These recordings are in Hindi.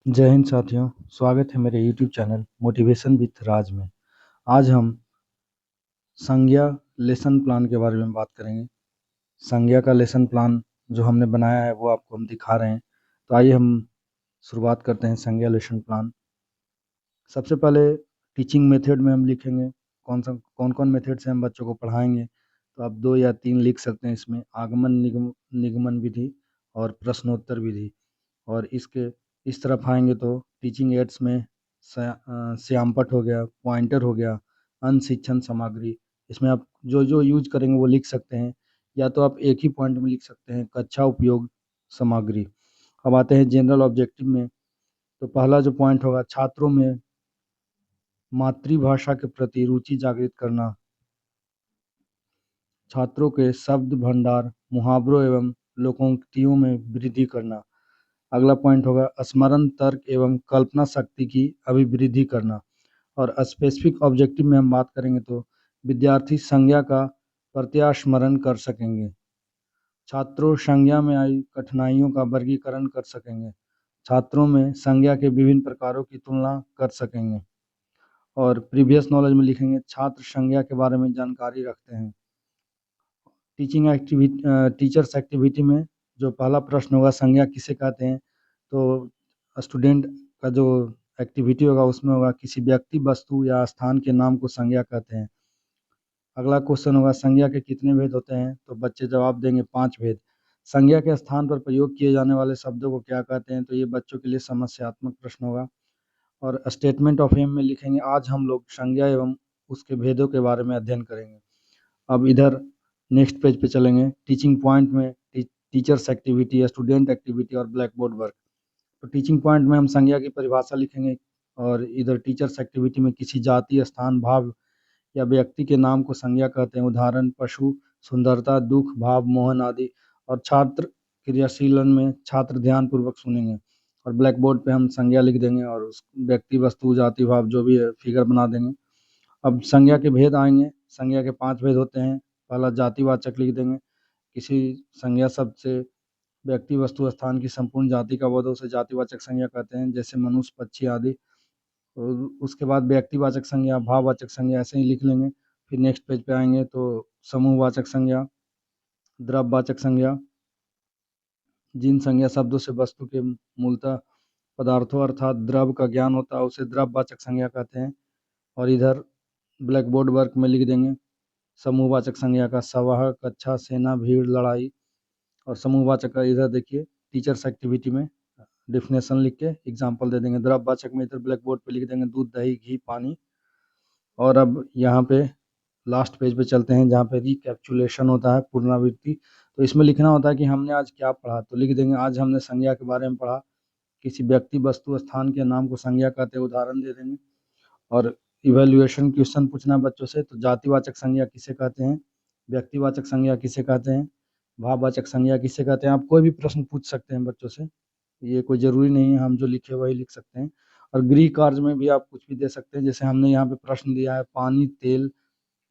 जय हिंद साथियों, स्वागत है मेरे YouTube चैनल मोटिवेशन विथ राज में। आज हम संज्ञा लेसन प्लान के बारे में बात करेंगे। संज्ञा का लेसन प्लान जो हमने बनाया है वो आपको हम दिखा रहे हैं। तो आइए हम शुरुआत करते हैं संज्ञा लेसन प्लान। सबसे पहले टीचिंग मेथड में हम लिखेंगे कौन कौन मेथड से हम बच्चों को पढ़ाएंगे। तो आप 2 या 3 लिख सकते हैं इसमें, आगमन निगमन विधि और प्रश्नोत्तर विधि। और इसके इस तरफ आएंगे तो टीचिंग एड्स में श्यामपट हो गया, पॉइंटर हो गया, अनुशिक्षण सामग्री। इसमें आप जो जो यूज करेंगे वो लिख सकते हैं, या तो आप एक ही पॉइंट में लिख सकते हैं, कक्षा उपयोग सामग्री। अब आते हैं जनरल ऑब्जेक्टिव में। तो पहला जो पॉइंट होगा, छात्रों में मातृभाषा के प्रति रुचि जागृत करना, छात्रों के शब्द भंडार, मुहावरों एवं लोकोक्तियों में वृद्धि करना। अगला पॉइंट होगा स्मरण, तर्क एवं कल्पना शक्ति की अभिवृद्धि करना। और स्पेसिफिक ऑब्जेक्टिव में हम बात करेंगे तो विद्यार्थी संज्ञा का प्रत्यास्मरण कर सकेंगे, छात्रों संज्ञा में आई कठिनाइयों का वर्गीकरण कर सकेंगे, छात्रों में संज्ञा के विभिन्न प्रकारों की तुलना कर सकेंगे। और प्रीवियस नॉलेज में लिखेंगे छात्र संज्ञा के बारे में जानकारी रखते हैं। टीचर्स एक्टिविटी में जो पहला प्रश्न होगा संज्ञा किसे कहते हैं, तो स्टूडेंट का जो एक्टिविटी होगा उसमें होगा किसी व्यक्ति, वस्तु या स्थान के नाम को संज्ञा कहते हैं। अगला क्वेश्चन होगा संज्ञा के कितने भेद होते हैं, तो बच्चे जवाब देंगे 5 भेद। संज्ञा के स्थान पर प्रयोग किए जाने वाले शब्दों को क्या कहते हैं, तो ये बच्चों के लिए समस्यात्मक प्रश्न होगा। और स्टेटमेंट ऑफ एम में लिखेंगे आज हम लोग संज्ञा एवं उसके भेदों के बारे में अध्ययन करेंगे। अब इधर नेक्स्ट पेज पे चलेंगे। टीचिंग पॉइंट में टीचर्स एक्टिविटी, स्टूडेंट एक्टिविटी और ब्लैक बोर्ड वर्क। तो टीचिंग पॉइंट में हम संज्ञा की परिभाषा लिखेंगे, और इधर टीचर्स एक्टिविटी में किसी जाति, स्थान, भाव या व्यक्ति के नाम को संज्ञा कहते हैं, उदाहरण पशु, सुंदरता, दुख, भाव, मोहन आदि। और छात्र क्रियाशीलन में छात्र ध्यान पूर्वक सुनेंगे। और ब्लैक बोर्ड पे हम संज्ञा लिख देंगे और उस व्यक्ति, वस्तु, जाति, भाव जो भी है फिगर बना देंगे। अब संज्ञा के भेद आएंगे। संज्ञा के 5 भेद होते हैं। पहला जातिवाचक लिख देंगे, किसी संज्ञा शब्द से व्यक्ति, वस्तु, स्थान की संपूर्ण जाति का बोध उसे जातिवाचक संज्ञा कहते हैं, जैसे मनुष्य, पक्षी आदि। और उसके बाद व्यक्तिवाचक संज्ञा, भाववाचक संज्ञा ऐसे ही लिख लेंगे। फिर नेक्स्ट पेज पे आएंगे तो समूहवाचक संज्ञा, द्रव्यवाचक संज्ञा, जिन संज्ञा शब्दों से वस्तु के मूलतः पदार्थों अर्थात द्रव्य का ज्ञान होता है उसे द्रव्यवाचक संज्ञा कहते हैं। और इधर ब्लैक बोर्ड वर्क में लिख देंगे समूहवाचक संज्ञा का सवाह, कक्षा, सेना, भीड़, लड़ाई। और समूहवाचक का इधर देखिए टीचर्स एक्टिविटी में डिफिनेशन लिख के एग्जाम्पल दे देंगे। द्रव्यवाचक में इधर ब्लैक बोर्ड पे लिख देंगे दूध, दही, घी, पानी। और अब यहाँ पे लास्ट पेज पे चलते हैं जहाँ पे रिकैप्चुलेशन होता है, पुनरावृत्ति। तो इसमें लिखना होता है कि हमने आज क्या पढ़ा, तो लिख देंगे आज हमने संज्ञा के बारे में पढ़ा, किसी व्यक्ति, वस्तु, स्थान के नाम को संज्ञा कहते हैं, उदाहरण दे देंगे। और इवैल्यूएशन क्वेश्चन पूछना बच्चों से, तो जातिवाचक संज्ञा किसे कहते हैं, व्यक्तिवाचक संज्ञा किसे कहते हैं, भाववाचक संज्ञा किसे कहते हैं। आप कोई भी प्रश्न पूछ सकते हैं बच्चों से, ये कोई ज़रूरी नहीं है हम जो लिखे वही लिख सकते हैं। और गृह कार्य में भी आप कुछ भी दे सकते हैं, जैसे हमने यहाँ पे प्रश्न दिया है पानी, तेल,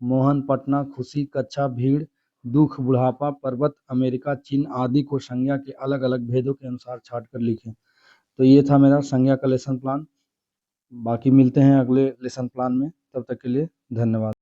मोहन, पटना, खुशी, कक्षा, भीड़, दुख, बुढ़ापा, पर्वत, अमेरिका, चीन आदि को संज्ञा के अलग अलग भेदों के अनुसार छाट कर लिखें। तो ये था मेरा संज्ञा का लेसन प्लान। बाकी मिलते हैं अगले लेसन प्लान में, तब तक के लिए धन्यवाद।